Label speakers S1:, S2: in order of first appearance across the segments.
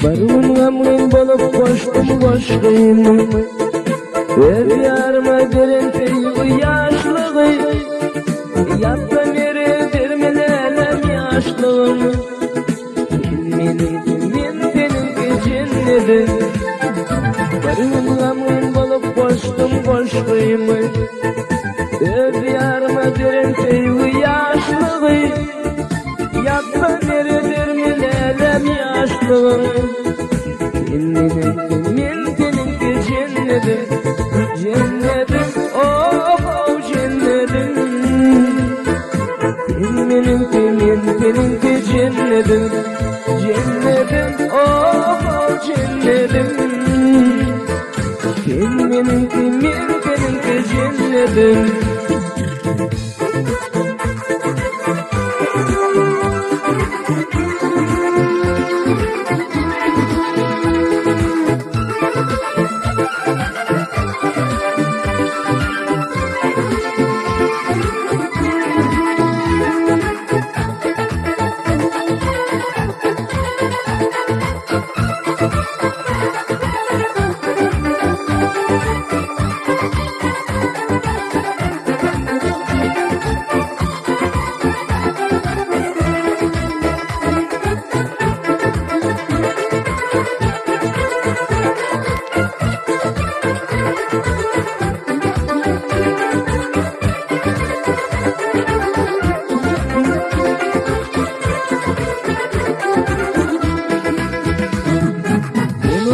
S1: Barımın gamın bolup koştum koşkuyum. Öz yarıma derin teygi yaşlığı, yapta beri dermelelem yaşlığım. Benim senin cennetim. Barımın gamın bolup koştum koşkuyum. Öz yarıma derin teygi yaşlığı, yapta beri dermelelem yaşlığım. Benim senin cennetim. Cennetim, oh cennetim. Seninki cennetim. Cennetim, oh cennetim. Seninki cennetim.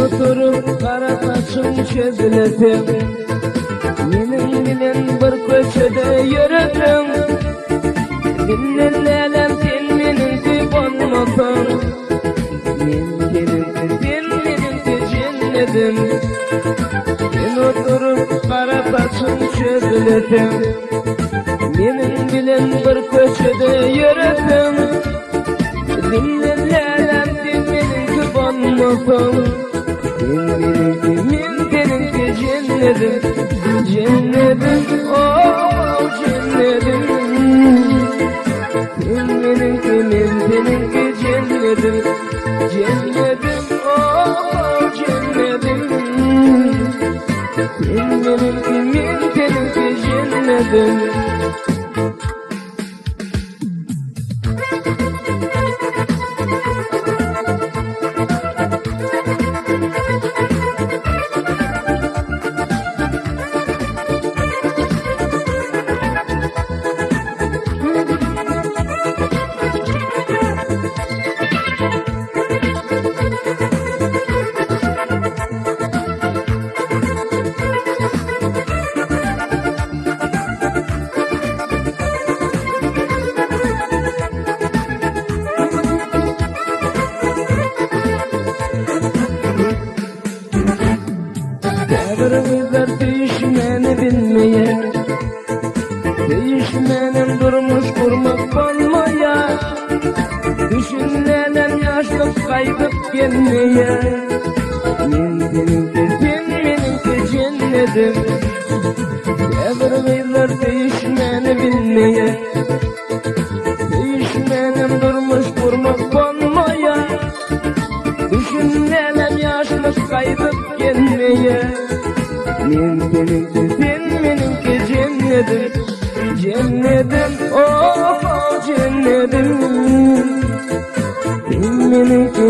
S1: Oturup kara saçım çözületim, benim bilen bir köşede yürütüm. Dinlenlelem sen benimki olmasın, sen benimki cennetim. Ben oturup kara saçım çözületim, benim bilen bir köşede yürütüm. Dinlenlelem sen benimki olmasın. Seninki cennetim, cennetim, oh cennetim. Seninki cennetim, cennetim, oh cennetim. Seninki cennetim. Devrimizler değişmeni bilmeye, değişmenin durmuş kurmak olmaya, düşünlenen yaşlık kaydıp gelmeye. Seninki cennetim. Devrimizler değişmeni bilmeye, değişmenin durmuş kurmak olmaya, düşünlenen yaşlık kaydıp gelmeye. Seninki cennetim, cennetim, oh cennetim. Seninki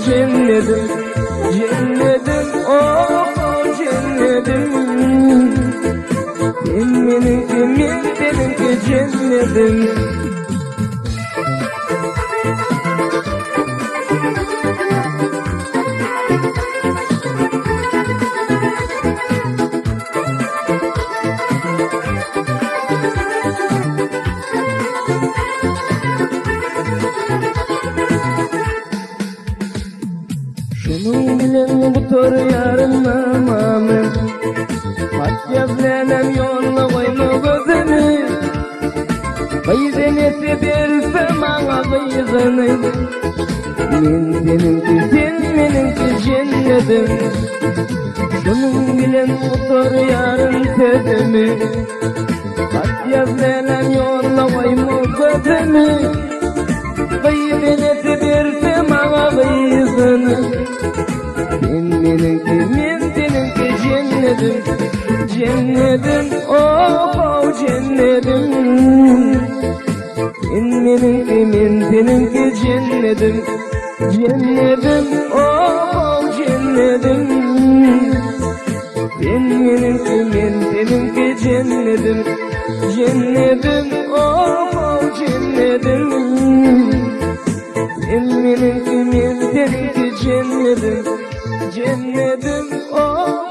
S1: cennetim, cennetim, oh cennetim. Seninki cennetim. Şunun bilen bu tör yarınlamamı, Hatyablenem yoluna koyma gözünü. Kıyzeneti berse bana kıyzını. Seninki cennetim. Şunun bilen bu tör yarın sözümü, Hatyablenem yoluna koyma gözünü. Kıyzeneti berse bana kıyzını. Sen menimki, men seninki cennetim. Cennetim, oh cennetim. Sen menimki, men seninki cennetim. Cennetim, oh cennetim. Sen menimki, men seninki cennetim. Cennetim, oh